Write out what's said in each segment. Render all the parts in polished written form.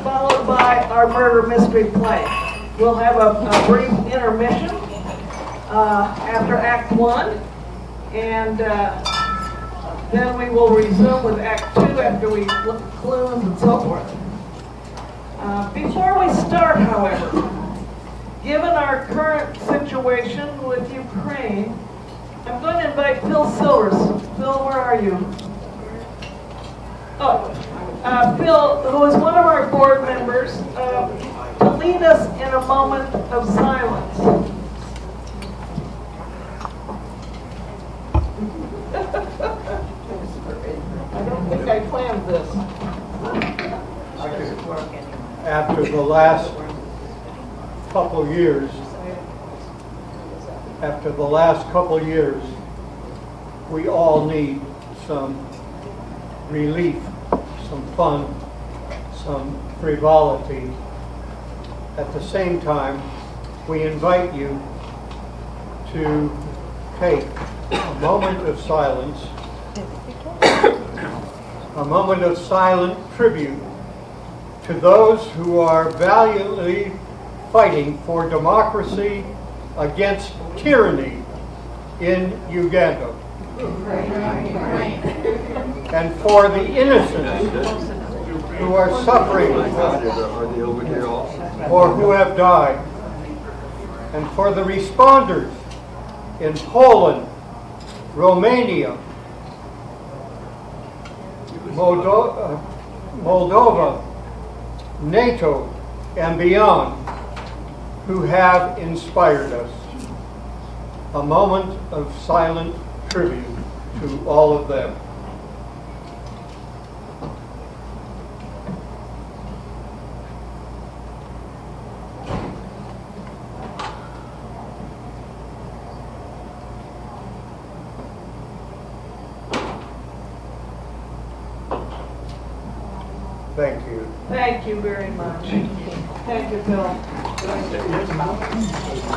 Followed by our murder mystery play. We'll have a brief intermission after Act 1, and then we will resume with Act 2 after we look at clues and so forth. Before we start, however, given our current situation with Ukraine, I'm going to invite Phil Silvers. Phil, where are you? Oh, Phil, who is one of our board members, to lead us in a moment of silence. I don't think I planned this. After the last couple years, we all need some relief, some fun, some frivolity. At the same time, we invite you to take a moment of silence, a moment of silent tribute to those who are valiantly fighting for democracy against tyranny in Uganda. And for the innocents who are suffering or who have died. And for the responders in Poland, Romania, Moldova, NATO, and beyond, who have inspired us. A moment of silent tribute to all of them. Thank you. Thank you very much. Thank you, Phil.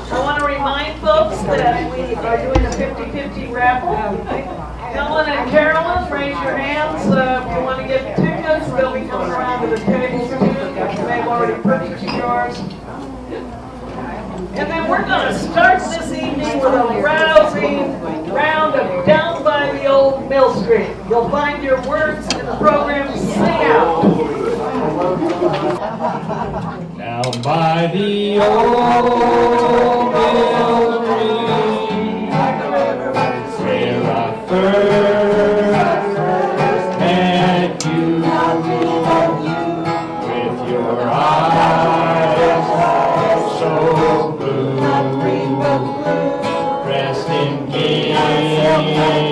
I want to remind folks that we are doing a 50-50 raffle. Ellen and Carolyn, raise your hands if you want to get tickets. They'll be coming around to the tables too. You may have already purchased yours. And then we're going to start this evening with a rousing round of Down by the Old Mill Street. You'll find your words in the program. Sing out. Down by the old mill street, where I first met you, with your eyes so blue, dressed in gingham blue.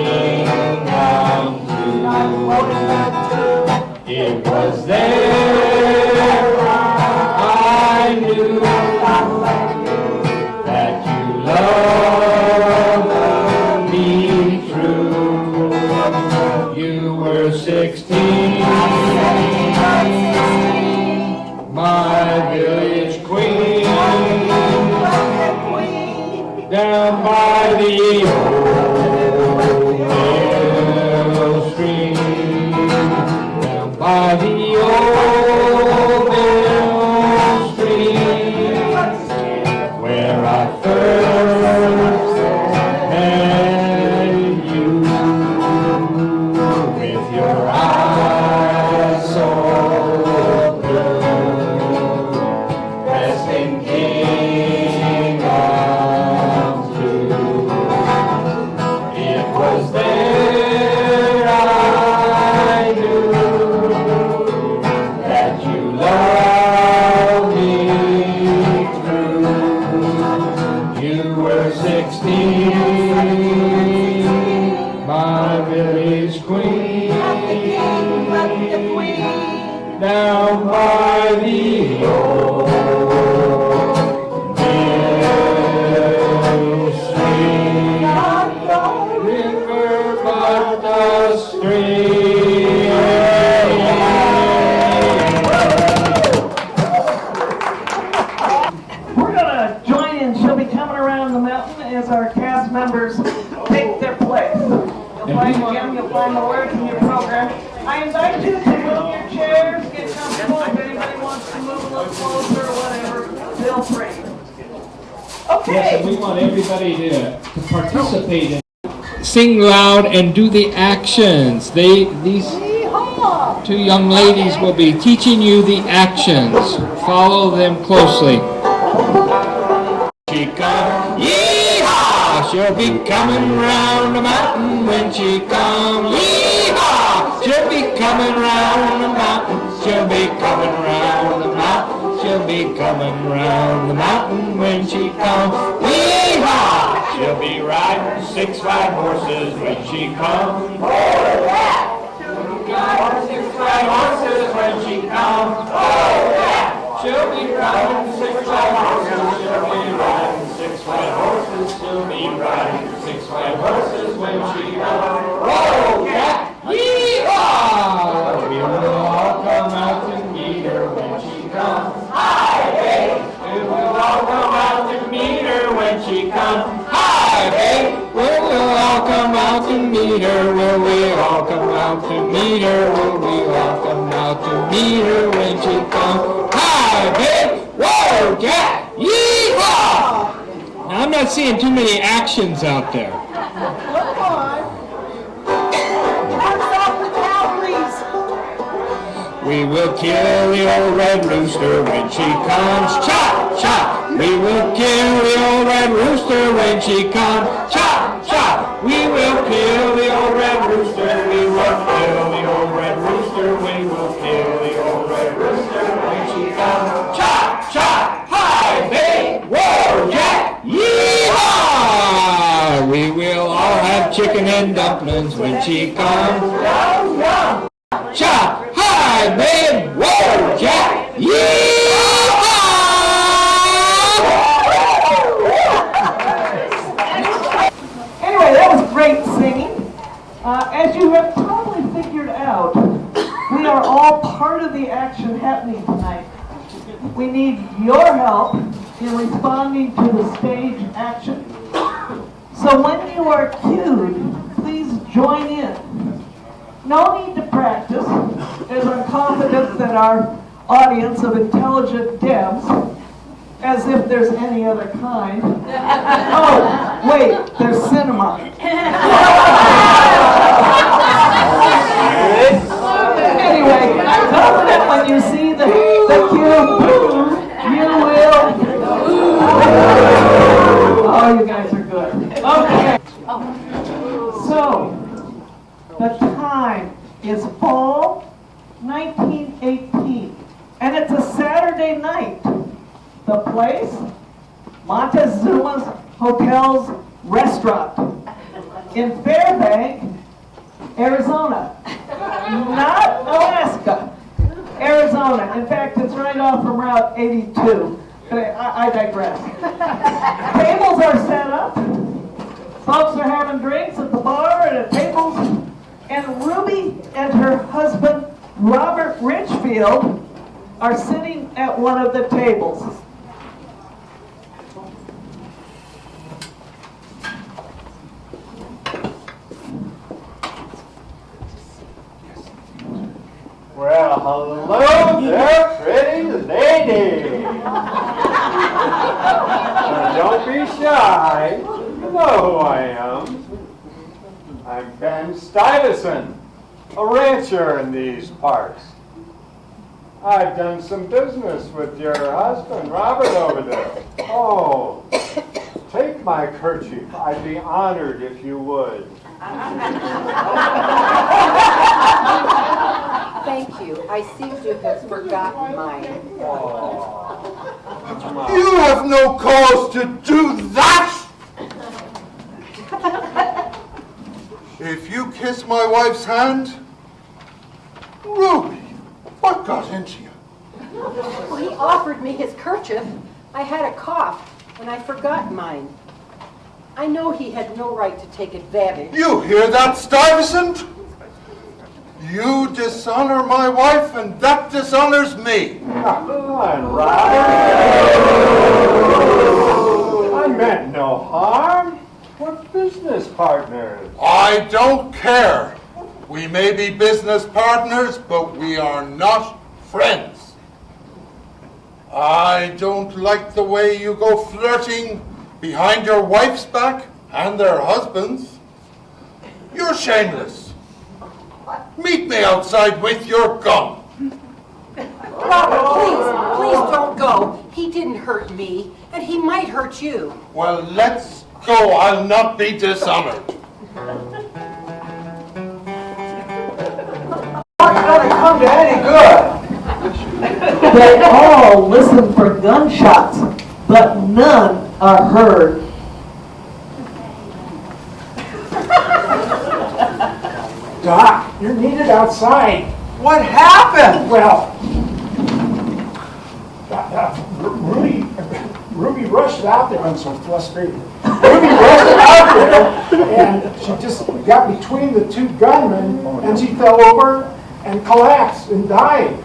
It was there I knew that you loved me true. You were 16, my village queen, down by the old mill stream, down by the old mill stream, where I first met you, with your eyes so blue, dressed in gingham blue. by the old mill stream. River but the stream. We're gonna join in. She'll be coming around the mountain as our cast members take their place. You'll find again, you'll find the words in your program. I invite you to move your chairs, get comfortable. If anybody wants to move a little closer or whatever, feel free. Yes, and Okay. we want everybody to participate in. Sing loud and do the actions. These two young ladies will be teaching you the actions. Follow them closely. She comes, yee-haw! She'll be coming round the mountain when she comes, yee-haw! She'll be coming round the mountain. She'll be coming round the mountain. She'll be coming round the mountain when she comes, yee-haw! She'll be riding 6 white horses when she comes. Oh, yeah! She'll be riding 6 white horses when she comes. Oh, yeah! She'll be riding 6 white horses. She'll be riding 6 white horses. She'll be riding 6 white horses when she comes. Oh, yeah! Yee-haw! We will all come out to meet her when she comes. Hi, babe! We will all come out to meet her when she comes. Hi, babe! Will we all come out to meet her? Will we all come out to meet her? Will we all come out to meet her when she comes? Hi, babe! Whoa, Jack! Yee-haw! Now, I'm not seeing too many actions out there. We will kill the old red rooster when she comes. Chop, chop! We will kill the old red rooster when she comes. Chop, chop! We will kill the old red rooster. We will kill the old red rooster. We will kill the old red rooster when she comes. Chop, chop! Hi, babe! Whoa, Jack! Yee-haw! We will all have chicken and dumplings when she comes. Yum, yum! Chop! Hi, babe! Whoa, Jack! Yee-haw! Anyway, that was great singing. As you have probably figured out, we are all part of the action happening tonight. We need your help in responding to the stage action. So when you are cued, please join in. No need to practice, as I'm confident that our audience of intelligent devs, as if there's any other kind. Oh, wait, there's cinema. Anyway, I'm confident when you see the cue, you will. Oh, you guys are good. Okay. So, the time is fall 1918, and it's a Saturday night. The place, Montezuma's Hotels Restaurant in Fairbanks, Arizona. Not Alaska, Arizona. In fact, it's right off from Route 82. But I digress. Tables are set up. Folks are having drinks at the bar and at tables. And Ruby and her husband, Robert Richfield, are sitting at one of the tables. Well, hello there, pretty lady. Now, don't be shy. You know who I am. I'm Ben Stuyvesant, a rancher in these parts. I've done some business with your husband, Robert, over there. Oh, take my kerchief. I'd be honored if you would. Thank you. I seem to have forgotten mine. You have no cause to do that! If you kiss my wife's hand, Ruby, what got into you? Well, he offered me his kerchief. I had a cough, and I forgot mine. I know he had no right to take advantage. You hear that, Stuyvesant? You dishonor my wife, and that dishonors me. Come on, Robert. I meant no harm. We're business partners. I don't care. We may be business partners, but we are not friends. I don't like the way you go flirting behind your wife's back and their husbands. You're shameless. Meet me outside with your gun. Robert, please don't go. He didn't hurt me, and he might hurt you. Well, let's go. I'll not be dishonored. Not gonna come to any good. They all listen for gunshots, but none are heard. Doc, you're needed outside. What happened? Well, Ruby rushed out there. I'm so frustrated. Ruby rushed out there, and she just got between the two gunmen, and she fell over and collapsed and died.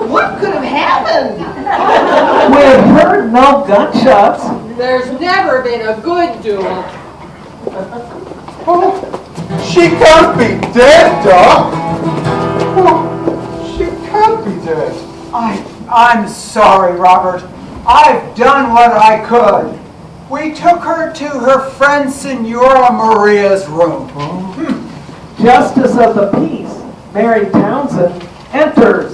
What could have happened? We have heard no gunshots. There's never been a good duel. She can't be dead, Doc. She can't be dead. I'm sorry, Robert. I've done what I could. We took her to her friend Senora Maria's room. Justice of the Peace, Mary Townsend, enters.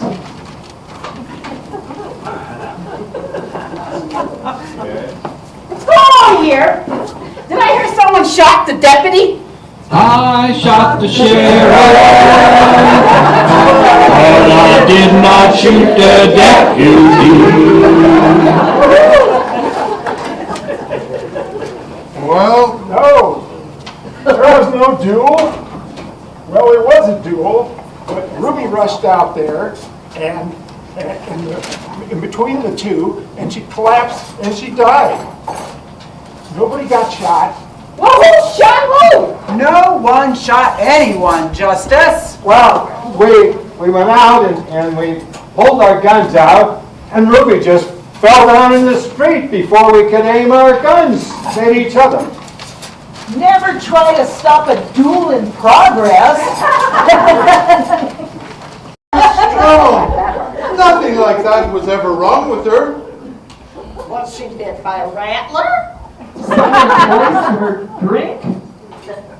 What's going on here? Did I hear someone shot the deputy? I shot the sheriff. But I did not shoot the deputy. Well, No, there was no duel. Well, there was a duel, but Ruby rushed out there, and in between the two, and she collapsed and she died. Nobody got shot. Well, who shot who? No one shot anyone, Justice. Well, we went out and we pulled our guns out, and Ruby just fell down in the street before we could aim our guns at each other. Never try to stop a duel in progress. no, nothing like that was ever wrong with her. Was she bit by a rattler? Someone poisoned her drink.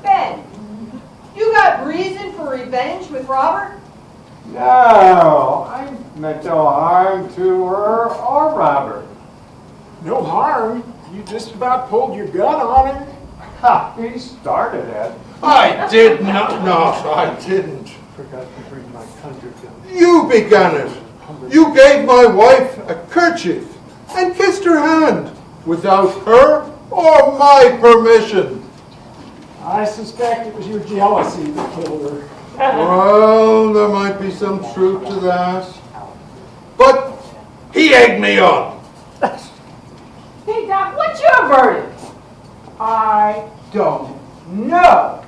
Ben, you got reason for revenge with Robert? No, I meant no harm to her or Robert. No harm. You just about pulled your gun on her. Ha, he started it. I did not. No, I didn't. Forgot to bring my conjure gun. You began it. You gave my wife a kerchief and kissed her hand without her or my permission. I suspect it was your jealousy that killed her. Well, there might be some truth to that. But he egged me on. Hey, Doc, what's your verdict? I don't know.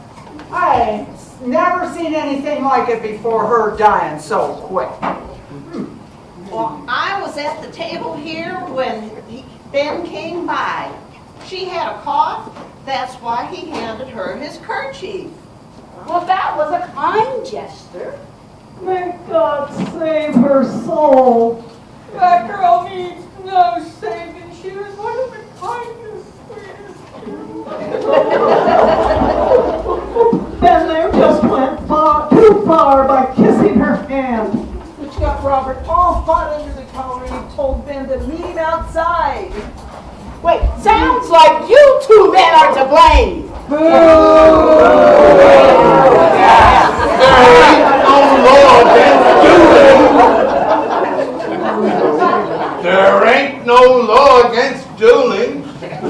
I ain't never seen anything like it before, her dying so quick. Well, I was at the table here when Ben came by. She had a cough. That's why he handed her his kerchief. Well, that was a kind gesture. May God save her soul. That girl needs no saving. She was one of the kindest, sweetest Ben there just went too far by kissing her hand. which got Robert all hot under the collar and he told Ben to meet him outside. Wait, sounds like you two men are to blame. There ain't no law against dueling.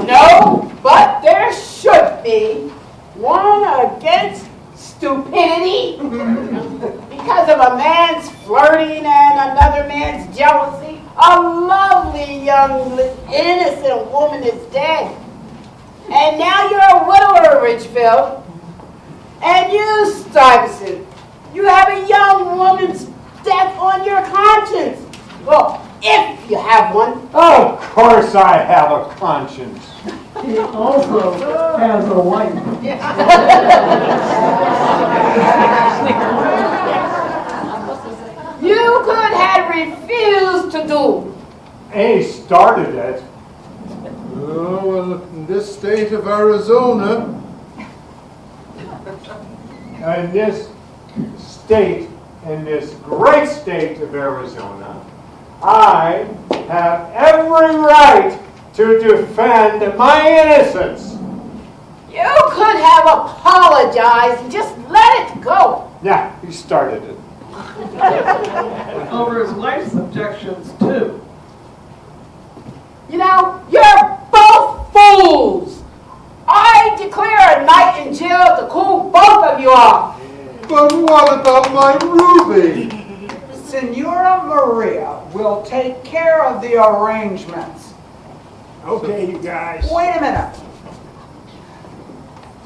No, but there should be one against Because of a man's flirting and another man's jealousy, a lovely young innocent woman is dead. And now you're a widower, Richfield. And you, Stuyvesant, you have a young woman's death on your conscience. Well, if you have one. Of course I have a conscience. He also has a wife. You could have refused to do. He started it. Oh, well, in this state of Arizona, In this state, in this great state of Arizona, I have every right to defend my innocence. You could have apologized and just let it go. Yeah, he started it. Over his wife's objections, too. You know, you're both fools. I declare a night in jail to cool both of you off. but what about my Ruby? Senora Maria will take care of the arrangements. Okay, you guys. Wait a minute.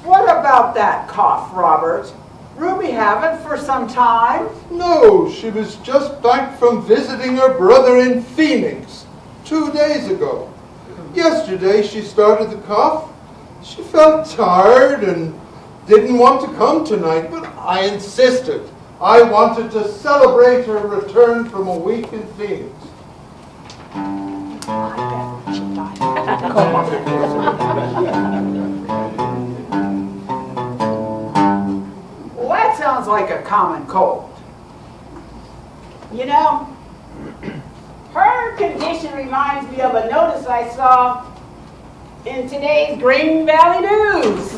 What about that cough, Robert? Ruby have it for some time? No, she was just back from visiting her brother in Phoenix 2 days ago. Yesterday she started the cough. She felt tired and didn't want to come tonight, but I insisted. I wanted to celebrate her return from a week in Phoenix. Well, that sounds like a common cold. You know, her condition reminds me of a notice I saw in today's Green Valley News.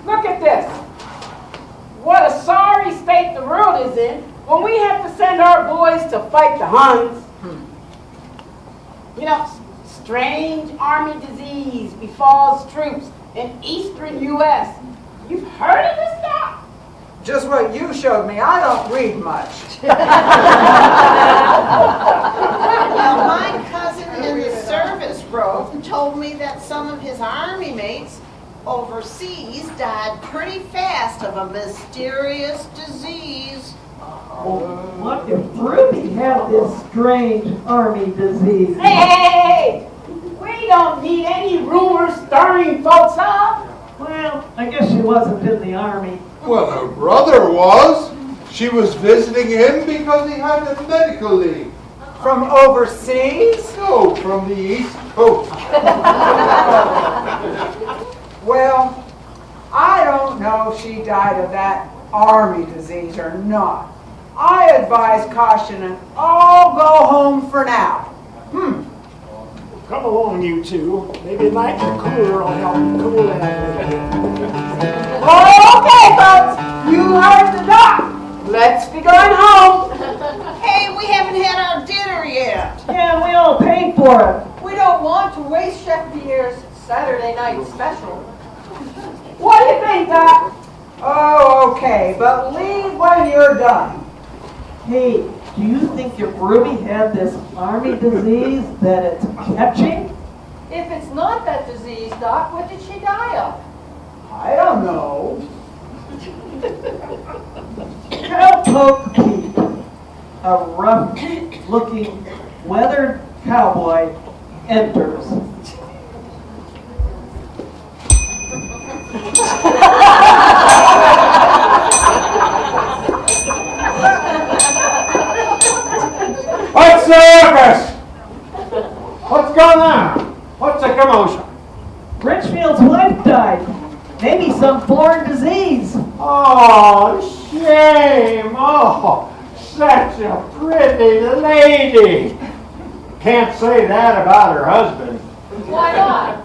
Look at this. What a sorry state the world is in when we have to send our boys to fight the Huns. You know, strange army disease befalls troops in eastern U.S. You've heard of this stuff? Just what you showed me. I don't read much. Well, my cousin in the service wrote and told me that some of his army mates overseas died pretty fast of a mysterious disease. What if Ruby had this strange army disease? Hey! We don't need any rumors stirring folks up. Well, I guess she wasn't in the army. Well, her brother was. She was visiting him because he had a medical leave. From overseas? No, from the East Coast. Well, I don't know if she died of that army disease or not. I advise caution and all go home for now. Come along, you two. Maybe a night in the cooler will help cool that. Okay, folks, you heard the doc. Let's be going home. Hey, we haven't had our dinner yet. Yeah, we all paid for it. We don't want to waste Chef Pierre's Saturday night special. What do you think, Doc? Oh, okay, but leave when you're done. Hey, do you think if Ruby had this army disease that it's catching? If it's not that disease, Doc, what did she die of? I don't know. Cowpoke Pete, a rough-looking, weathered cowboy, enters. What's the ruckus? What's going on? What's the commotion? Richfield's wife died. Maybe some foreign disease. Oh, shame. Oh, such a pretty lady. Can't say that about her husband. Why not?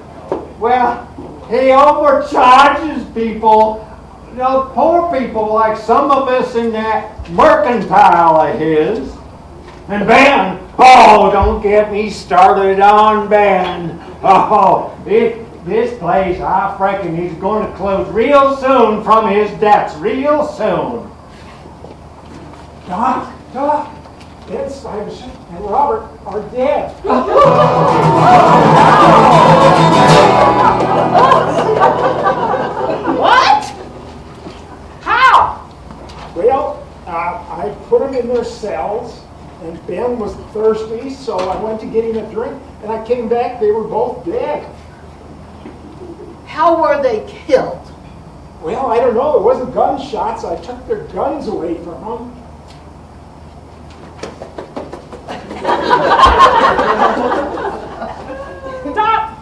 Well, he overcharges people. You know, poor people like some of us in that mercantile of his. And Ben, oh, don't get me started on Ben. Oh, This place, I reckon he's going to close real soon from his debts, real soon. Doc, Ben Stuyvesant and Robert are dead. What? How? Well, I put them in their cells, and Ben was thirsty, so I went to get him a drink, and I came back, they were both dead. How were they killed? Well, I don't know, it wasn't gunshots, I took their guns away from them. Doc,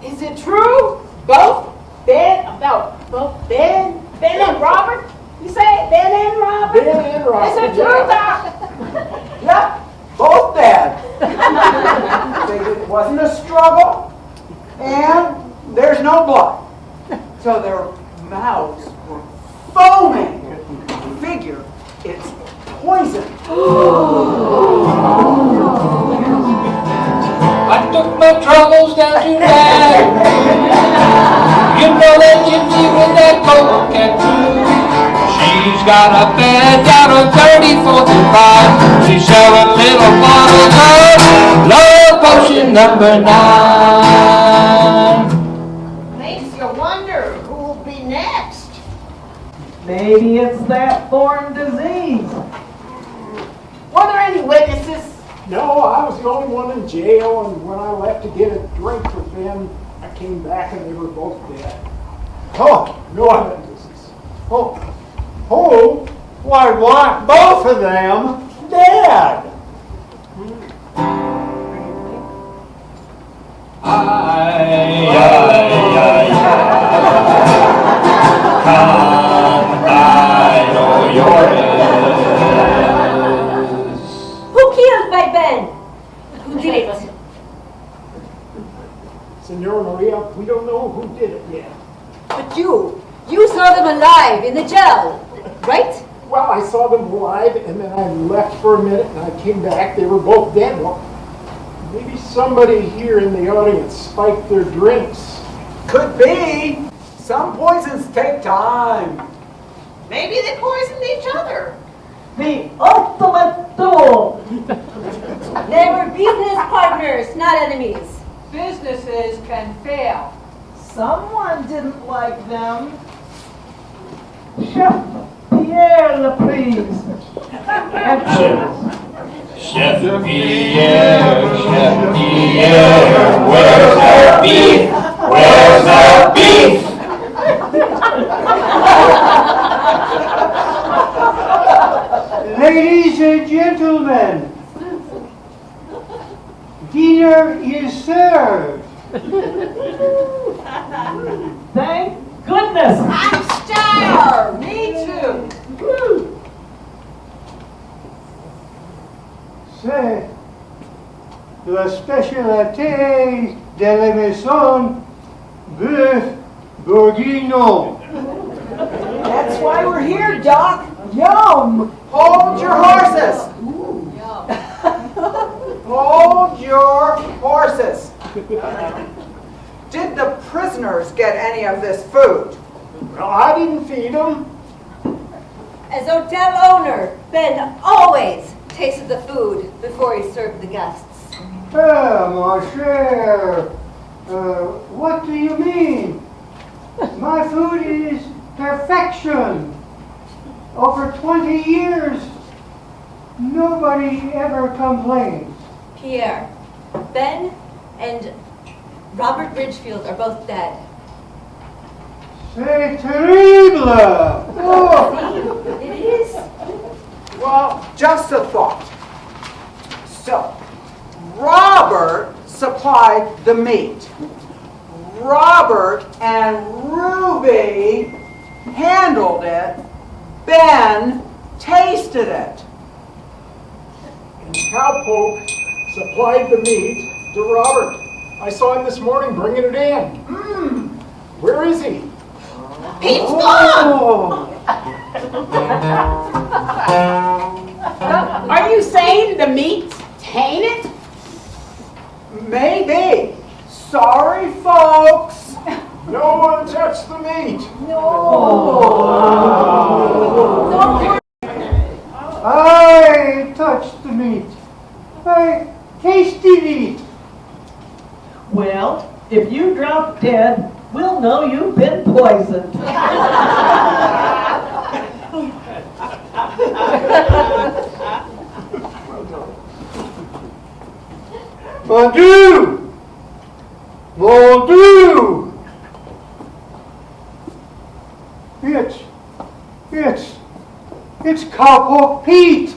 is it true? Both Ben and Robert? You say Ben and Robert? Ben and Robert, Is it true, Doc? Yep, both dead. It wasn't a struggle, and there's no blood. So their mouths were foaming. Figure it's poison. I took my troubles down to rag. You know that gypsy with that coquette too. She's got a bed down on 34th and 5. She's selling little bottles of love potion number 9. Makes you wonder who'll be next. Maybe it's that foreign disease. Were there any witnesses? No, I was the only one in jail, and when I left to get a drink for Ben, I came back and they were both dead. Oh, no witnesses. Oh, why, both of them dead? Who killed my Ben? Who did it? Senora Maria, we don't know who did it yet. But you saw them alive in the jail, right? Well, I saw them alive, and then I left for a minute, and I came back. They were both dead. Well, maybe somebody here in the audience spiked their drinks. Could be. Some poisons take time. Maybe they poisoned each other. The ultimate duel. They were business partners, not enemies. Businesses can fail. Someone didn't like them. Chef Pierre Laprise. Chef Pierre, where's the beef? Where's the beef? Ladies and gentlemen, dinner is served. Thank goodness. I'm starved. Me too. C'est la spécialité de la maison bœuf bourguignon. That's why we're here, Doc. Yum! Hold your horses. Hold your horses. Did the prisoners get any of this food? Well, I didn't feed them. As hotel owner, Ben always tasted the food before he served the guests. Mon cher, what do you mean? My food is perfection. Over 20 years, nobody ever complains. Pierre, Ben and Robert Ridgefield are both dead. C'est terrible! Oh. It is. Well, just a thought. So, Robert supplied the meat. Robert and Ruby handled it. Ben tasted it. And Cowpoke supplied the meat to Robert. I saw him this morning bringing it in. Where is he? Pete's gone. Are you saying the meat's tainted? Maybe. Sorry, folks. No one touch the meat. I touched the meat. I tasted it. Well, if you drop dead, we'll know you've been poisoned. Mon Dieu! Mon Dieu! It's Cowpoke Pete!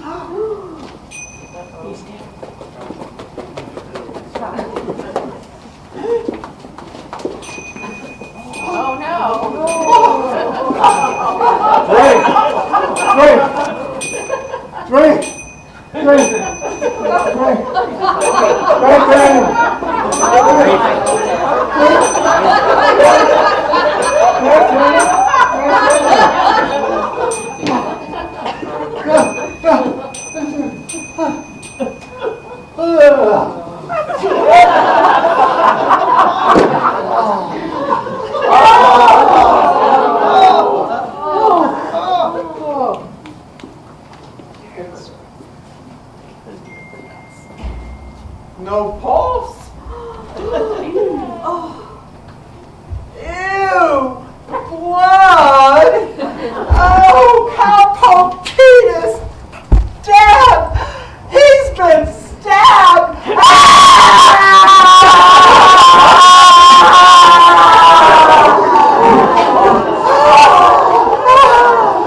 Oh, no. No pulse? Ew! Blood! Oh, Cowpoke Pete is dead! He's been stabbed!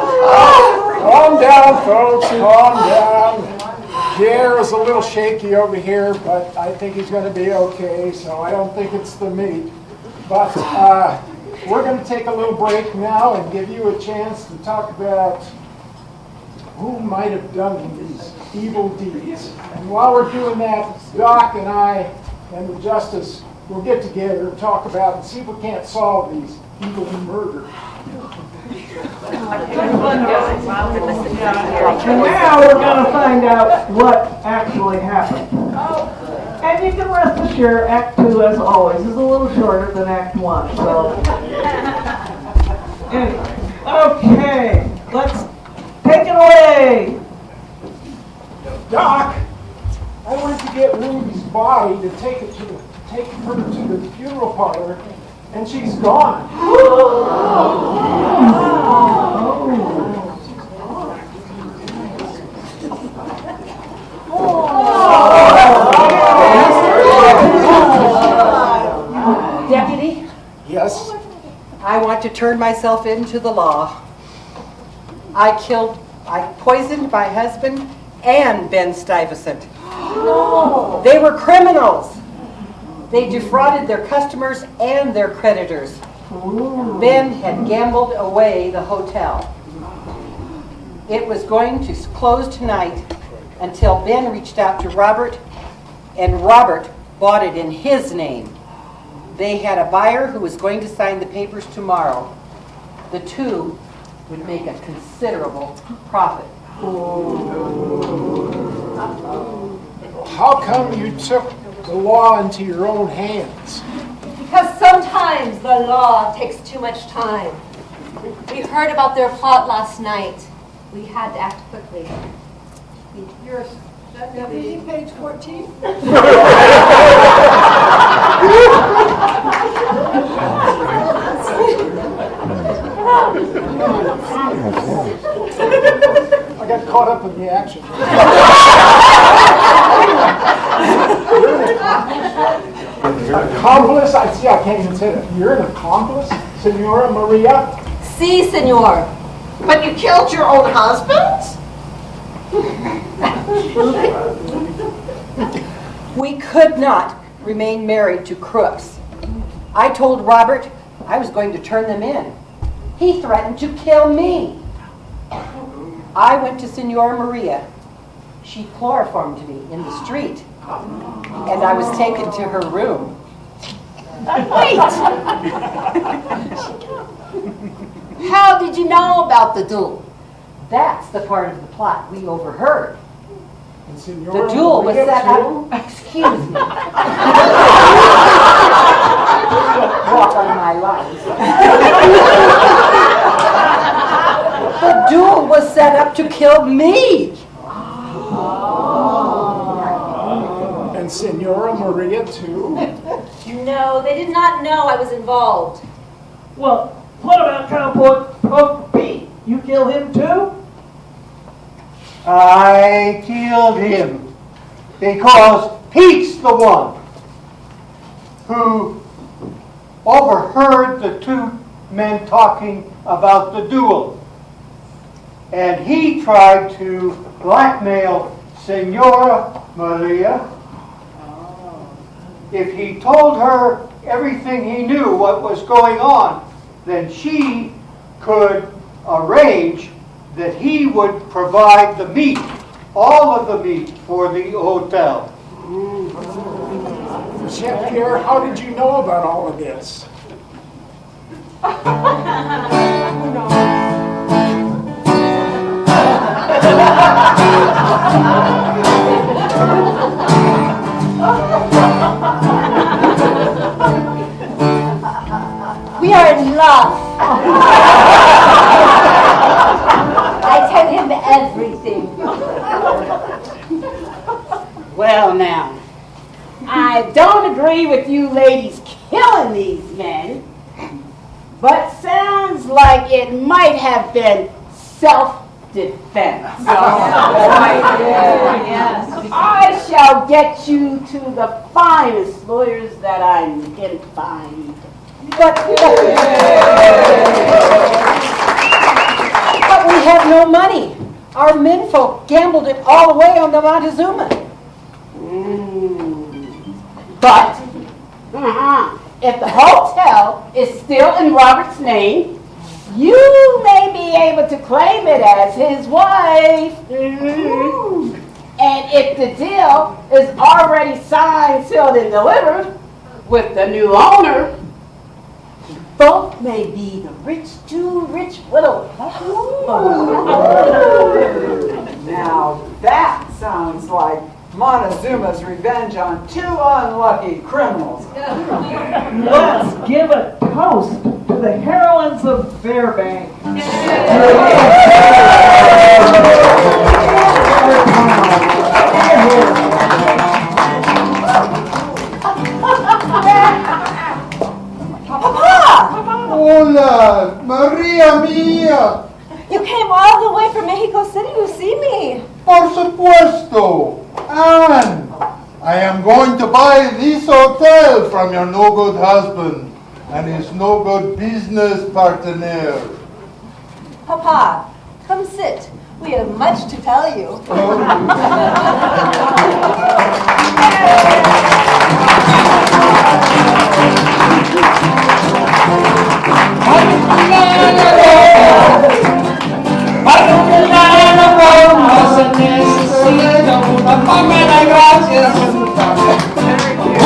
Calm down, folks, calm down. The air is a little shaky over here, but I think he's going to be okay, so I don't think it's the meat. But we're going to take a little break now and give you a chance to talk about who might have done these evil deeds. And while we're doing that, Doc and I and the Justice will get together and talk about and see if we can't solve these evil murders. And now we're going to find out what actually happened. And you can rest assured, Act 2, as always, is a little shorter than Act 1. So, anyway, okay, let's take it away. Doc, I went to get Ruby's body to take her to the funeral parlor, and she's gone. Deputy, Yes? I want to turn myself into the law. I poisoned my husband and Ben Stuyvesant. They were criminals. They defrauded their customers and their creditors. Ben had gambled away the hotel. It was going to close tonight until Ben reached out to Robert, and Robert bought it in his name. They had a buyer who was going to sign the papers tomorrow. The two would make a considerable profit. How come you took the law into your own hands? Because sometimes the law takes too much time. We heard about their plot last night. We had to act quickly. You're deputy, page 14. I got caught up in the action. Accomplice? I can't even say that. You're an accomplice, Senora Maria? Si, senor. But you killed your own husband? We could not remain married to crooks. I told Robert I was going to turn them in. He threatened to kill me. I went to Senora Maria. She chloroformed me in the street, and I was taken to her room. Wait! How did you know about the duel? That's the part of the plot we overheard. And Senora The duel was Maria, set too? up. Excuse me. Walk on my lines. The duel was set up to kill me. And Senora Maria too? No, they did not know I was involved. Well, what about Cowpoke Pete? You kill him too? I killed him because Pete's the one who overheard the two men talking about the duel. And he tried to blackmail Senora Maria. If he told her everything he knew what was going on, then she could arrange that he would provide the meat, all of the meat for the hotel. Chef Pierre, how did you know about all of this? We are in love. I tell him everything. Well now, I don't agree with you ladies killing these men, but sounds like it might have been self-defense. I shall get you to the finest lawyers that I can find. But we have no money. Our menfolk gambled it all away on the Montezuma. But if the hotel is still in Robert's name, you may be able to claim it as his wife. And if the deal is already signed, sealed, and delivered with the new owner, both may be the two rich widows. Now that sounds like Montezuma's revenge on two unlucky criminals. Let's give a toast to the heroines of Fairbank. Hola, Maria mía. You came all the way from Mexico City to see me. Por supuesto. Anne, I am going to buy this hotel from your no-good husband and his no-good business partner. Papa, come sit. We have much to tell you.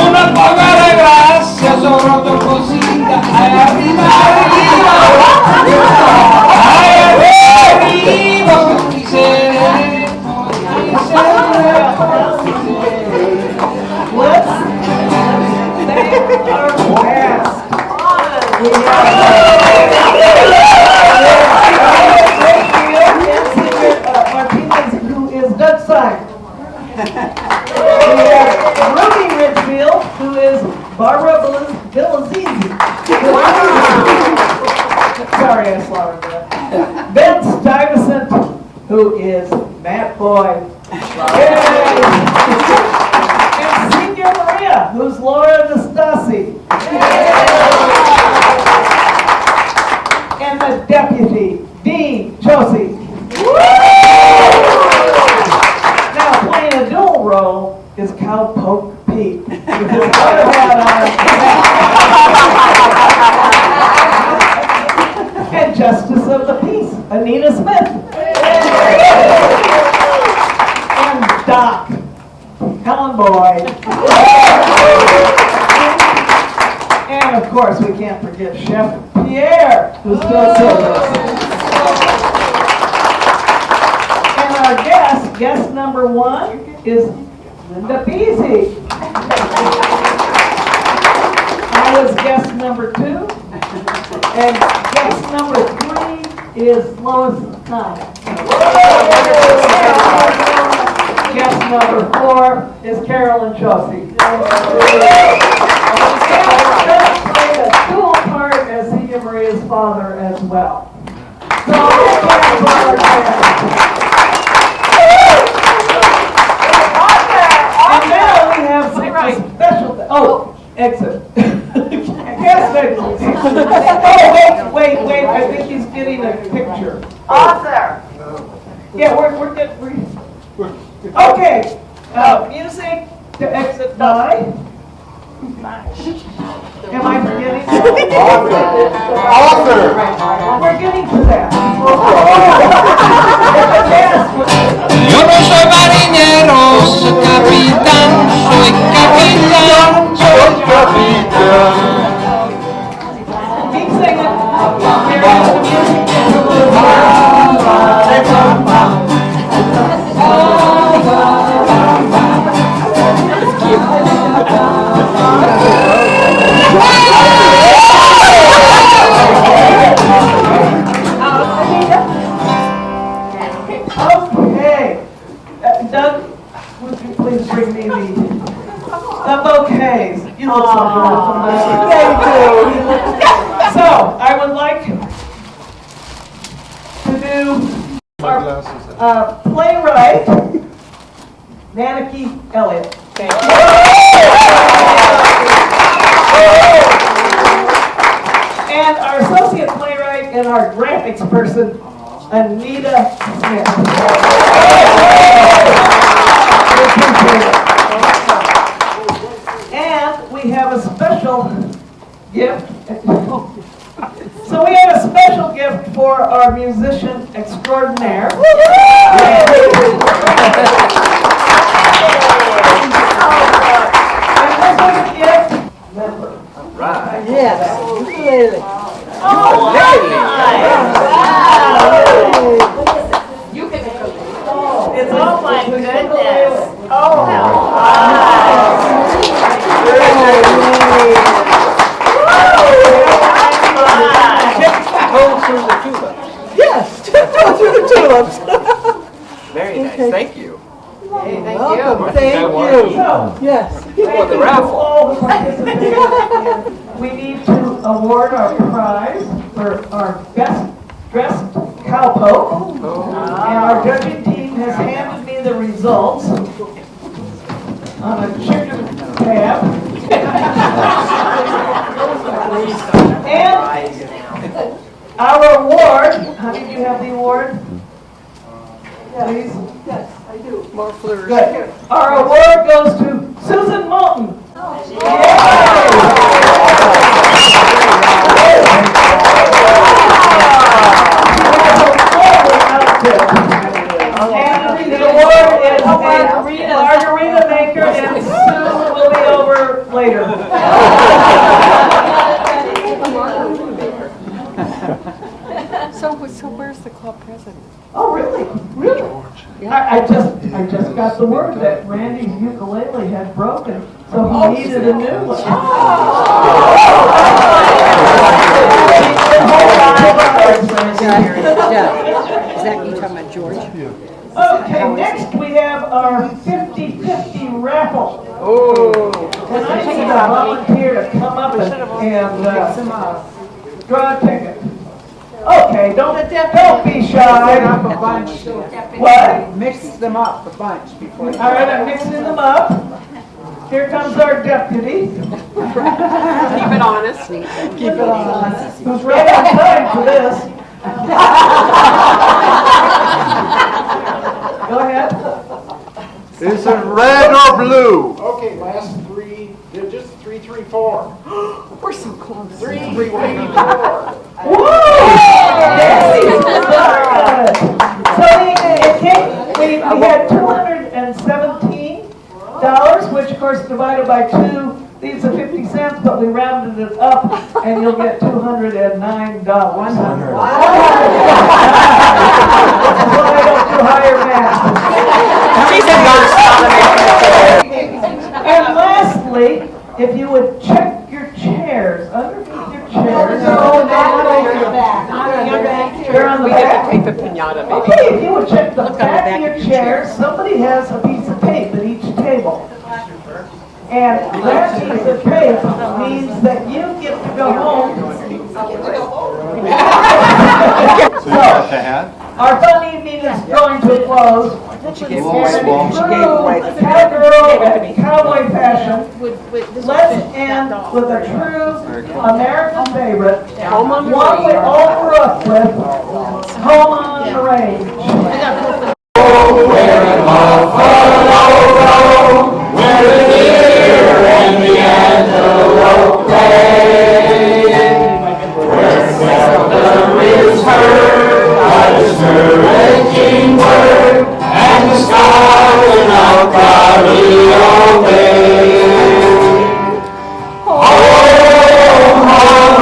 Una poca de gracia, soprattutto così, ai arriva, ti Martinez, who is Dutch side. We have Ruby Ridgefield, who is Barbara Villazizi. Sorry, I slaughtered that. Ben Stuyvesant, who is Matt Boyd. Yay! And Senior Maria, who's Laura Nastasi. And the deputy, Dean Josie. Now, playing a dual role is Cowpoke Pete, with his other hat on. And Justice of the Peace, Anita Smith. And Doc, Helen Boyd. And of course, we can't forget Chef Pierre, who's still serving. And our guest number one, is Linda Beasy. is guest number 2. And guest number 3 is Lois Nye. Guest number 4 is Carolyn Chaucy. And played a dual part as Zia Maria's father as well. So, and now we have something special. Oh, exit. Yes, exit. Oh, wait, I think he's getting a picture. Author. Yeah, we're getting, okay, music to exit 9. Am I forgetting? Author. We're getting to that. Yo no soy marinero, soy capitán, soy capitán, soy capitán. Keep singing. Here's the music. Okay. Doug, would you please bring me the bouquets? You look so beautiful. So, I would like to do our playwright, Manaki Elliott. Thank you. And our associate playwright and our graphics person, Anita Smith. And we have a special gift. So we have a special gift for our musician extraordinaire. And this is a gift. Remember. Yes, ukulele. Oh, It's oh my goodness. Oh, Yes, through the tulips. Very nice, thank you. Welcome, thank you. Yes. Thank you to all the participants. We need to award our prize for our best dressed cowpoke. And our judging team has handed me the results on a chicken tab. And our award, honey, do you have the award? Please? Yes, I do. More flourish. Good. Our award goes to Susan Moulton. And the award is a margarita maker, and Susan will be over later. So where's the club president? Oh, really? Really? I just got the word that Randy's ukulele had broken, so he needed a new one. Yeah. Is that you talking about George? Okay, next we have our 50-50 raffle. Oh. And I need a volunteer to come up and draw a ticket. Okay, don't be shy. Up a bunch. What? Mix them up a bunch before. All right, I'm mixing them up. Here comes our deputy. Keep it honest. Keep it on. Who's right on time for this. Go ahead. Is it red or blue? Okay, last 3 digits, 334. We're so close. 334. Woo! Yes. So we had $217, which of course divided by 2 leaves a 50 cents, but we rounded it up, and you'll get $209. 100. That's why I don't do higher math. And lastly, if you would check your chairs. back. Take the pinata, maybe. Okay, if you would check the Look on the back back of your of your chair, chair. somebody has a piece of tape at each table. And that piece of tape means that you get to go home. So you got the hat? Our fun evening is going to close. She gave Little small. She gave away the Cowgirl and cowboy fashion. Let's end with a true American favorite. One we all grew up with. Home on the Range. Where the deer and the antelope play, where seldom is heard a discouraging word, and the sky will not cloudy obey. Home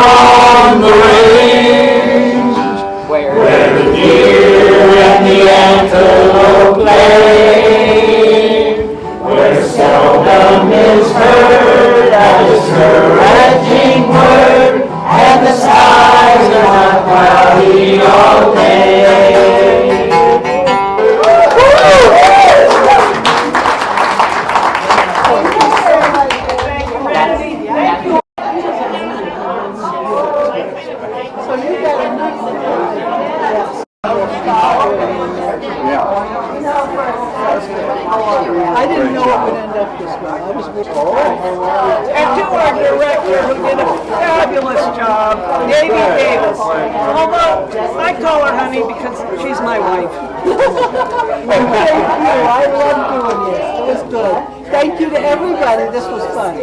on the range, where the deer and the antelope play, where seldom is heard a discouraging word, and the skies are not cloudy all day. I didn't know it would end up this way. I was And to our director who did a fabulous job, Davy Davis. Although I call her honey because she's my wife. Thank you. I love doing this. It was good. Thank you to everybody. This was fun.